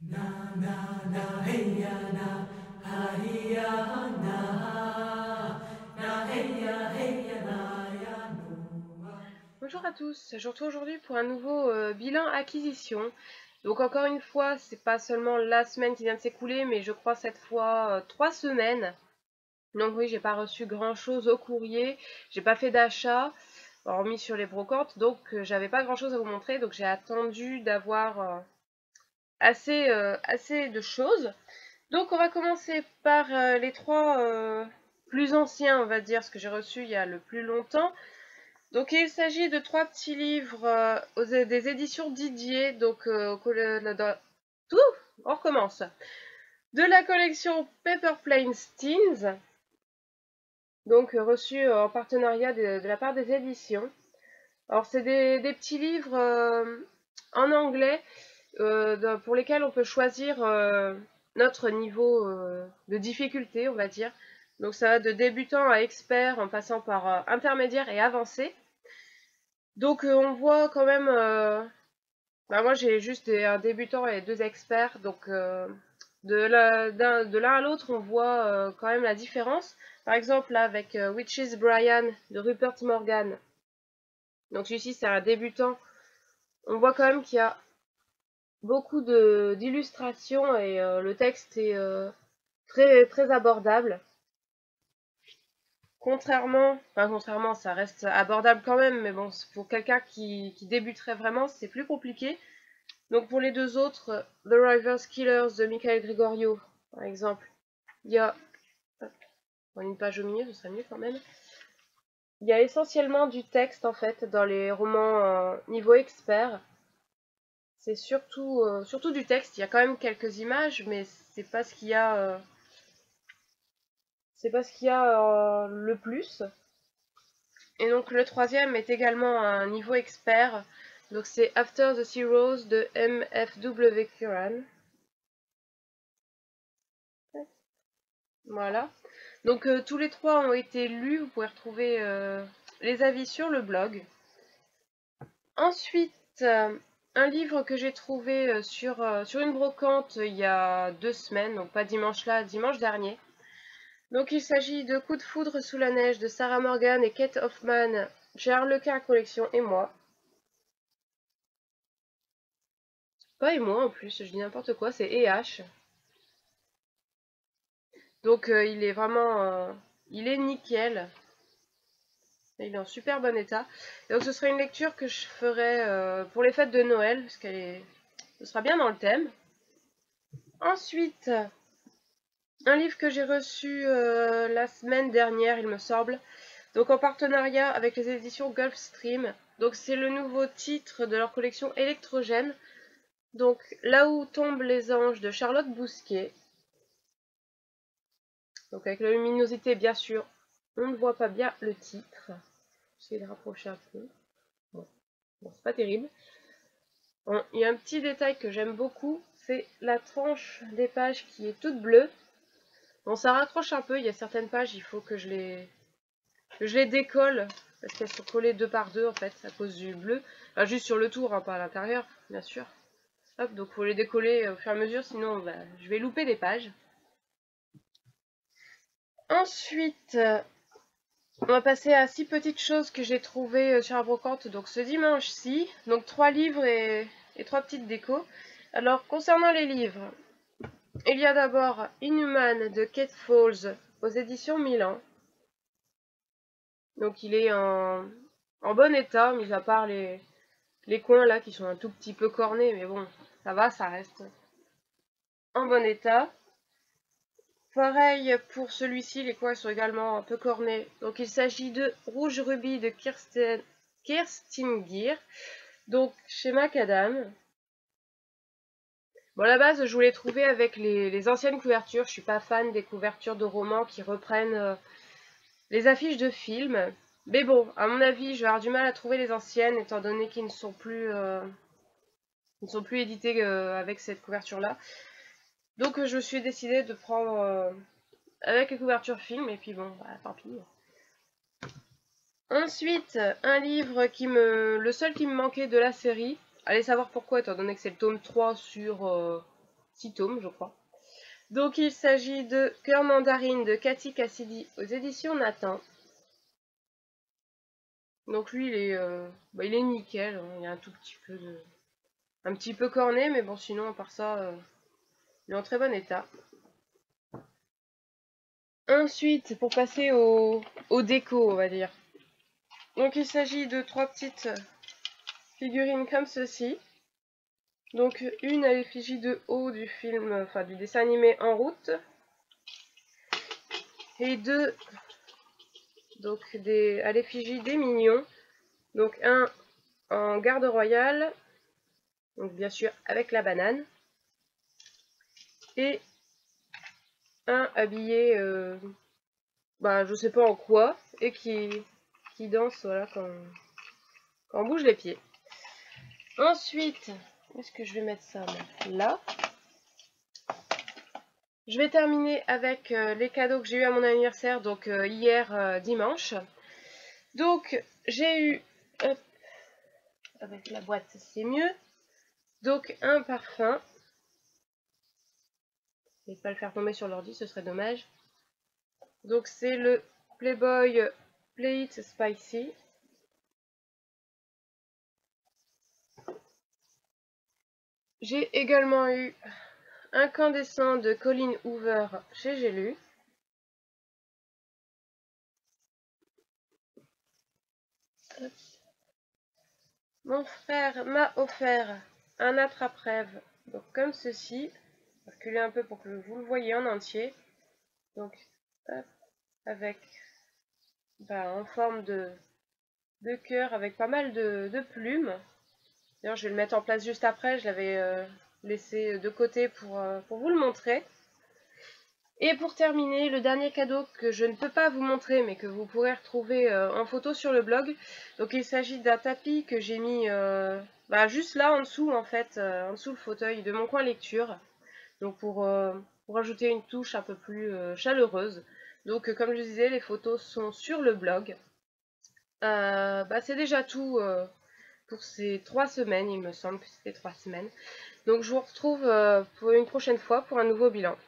Na na na hey ya na ha hi ya na na hey ya na ya no ma. Bonjour à tous, je retrouve aujourd'hui pour un nouveau bilan acquisition. Donc encore une fois, c'est pas seulement la semaine qui vient de s'écouler, mais je crois cette fois 3 semaines. Donc oui, j'ai pas reçu grand chose au courrier, j'ai pas fait d'achat, hormis sur les brocantes, donc j'avais pas grand chose à vous montrer, donc j'ai attendu d'avoir assez de choses. Donc on va commencer par les trois plus anciens, on va dire, ce que j'ai reçu il y a le plus longtemps. Donc il s'agit de trois petits livres des éditions Didier, donc tout, on recommence. De la collection Paper Planes Teens, donc reçu en partenariat de la part des éditions. Alors c'est des petits livres en anglais pour lesquels on peut choisir notre niveau de difficulté, on va dire. Donc ça va de débutant à expert en passant par intermédiaire et avancé. Donc on voit quand même, bah moi j'ai juste un débutant et deux experts, donc de l'un à l'autre on voit quand même la différence. Par exemple là avec Witches Brian de Rupert Morgan, donc celui-ci c'est un débutant, on voit quand même qu'il y a beaucoup d'illustrations et le texte est très abordable. Contrairement, ça reste abordable quand même, mais bon, pour quelqu'un qui débuterait vraiment, c'est plus compliqué. Donc pour les deux autres, The Rivers Killers de Michael Gregorio, par exemple, il y a une page au milieu, ce serait mieux quand même. Il y a essentiellement du texte en fait dans les romans niveau expert. C'est surtout du texte. Il y a quand même quelques images, mais c'est pas ce qu'il y a le plus. Et donc le troisième est également un niveau expert. Donc c'est After the Heroes de MFW Curran. Voilà. Donc tous les trois ont été lus, vous pouvez retrouver les avis sur le blog. Ensuite, un livre que j'ai trouvé sur une brocante il y a 2 semaines, donc pas dimanche là, dimanche dernier. Donc il s'agit de Coup de foudre sous la neige de Sarah Morgan et Kate Hoffman, Gérard Lequin Collection et moi. Pas et moi en plus, je dis n'importe quoi, c'est EH. Donc il est vraiment, il est nickel. Il est en super bon état. Et donc ce sera une lecture que je ferai pour les fêtes de Noël, parce ce sera bien dans le thème. Ensuite, un livre que j'ai reçu la semaine dernière, il me semble. Donc en partenariat avec les éditions Gulfstream. Donc c'est le nouveau titre de leur collection électrogène. Donc Là où tombent les anges de Charlotte Bousquet. Donc avec la luminosité bien sûr, on ne voit pas bien le titre. J'essaie de rapprocher un peu. Bon, c'est pas terrible. Bon, il y a un petit détail que j'aime beaucoup, c'est la tranche des pages qui est toute bleue. Bon, ça raccroche un peu, il y a certaines pages, il faut que je les décolle, parce qu'elles sont collées deux par deux en fait, à cause du bleu. Enfin, juste sur le tour, hein, pas à l'intérieur, bien sûr. Hop, donc il faut les décoller au fur et à mesure, sinon bah, je vais louper des pages. Ensuite, on va passer à 6 petites choses que j'ai trouvées sur la brocante, donc ce dimanche-ci. Donc 3 livres et 3 petites décos. Alors, concernant les livres, il y a d'abord Inhuman de Kate Falls aux éditions Milan. Donc il est en bon état, mis à part les coins là qui sont un tout petit peu cornés, mais bon, ça va, ça reste en bon état. Pareil pour celui-ci, les coins sont également un peu cornés. Donc il s'agit de Rouge Rubis de Kerstin Gear, donc chez Macadam. Bon, à la base, je voulais trouver avec les anciennes couvertures. Je suis pas fan des couvertures de romans qui reprennent les affiches de films. Mais bon, à mon avis, je vais avoir du mal à trouver les anciennes, étant donné qu'ils ne sont plus édités avec cette couverture-là. Donc je me suis décidée de prendre avec les couvertures film, et puis bon, bah, tant pis. Ensuite, un livre le seul qui me manquait de la série. Allez savoir pourquoi, étant donné que c'est le tome 3 sur 6 tomes, je crois. Donc il s'agit de Cœur mandarine de Cathy Cassidy aux éditions Nathan. Donc lui, il est nickel, hein. Il y a un tout petit peu un petit peu corné, mais bon, sinon, à part ça, il est en très bon état. Ensuite, pour passer au déco, on va dire. Donc il s'agit de 3 petites figurines comme ceci. Donc une à l'effigie de haut du film, enfin du dessin animé En route. Et 2 donc à l'effigie des Mignons. Donc un en garde royale, donc bien sûr avec la banane. Et un habillé, je sais pas en quoi, et qui danse, voilà, quand on bouge les pieds. Ensuite, est-ce que je vais mettre ça là? Je vais terminer avec les cadeaux que j'ai eu à mon anniversaire, donc hier dimanche. Donc j'ai eu, hop, avec la boîte c'est mieux, donc un parfum. Je vais pas le faire tomber sur l'ordi, ce serait dommage. Donc c'est le Playboy Play It Spicy. J'ai également eu Incandescent de Colleen Hoover chez J'ai lu. Mon frère m'a offert un attrape-rêve, donc comme ceci. Je vais reculer un peu pour que vous le voyez en entier. Donc, hop, avec en forme de cœur, avec pas mal de plumes. D'ailleurs, je vais le mettre en place juste après. Je l'avais laissé de côté pour vous le montrer. Et pour terminer, le dernier cadeau que je ne peux pas vous montrer, mais que vous pourrez retrouver en photo sur le blog. Donc il s'agit d'un tapis que j'ai mis juste là en dessous, en fait, en dessous le fauteuil de mon coin lecture. Donc pour ajouter une touche un peu plus chaleureuse. Donc comme je disais, les photos sont sur le blog. C'est déjà tout pour ces 3 semaines, il me semble que c'était 3 semaines. Donc je vous retrouve pour une prochaine fois pour un nouveau bilan.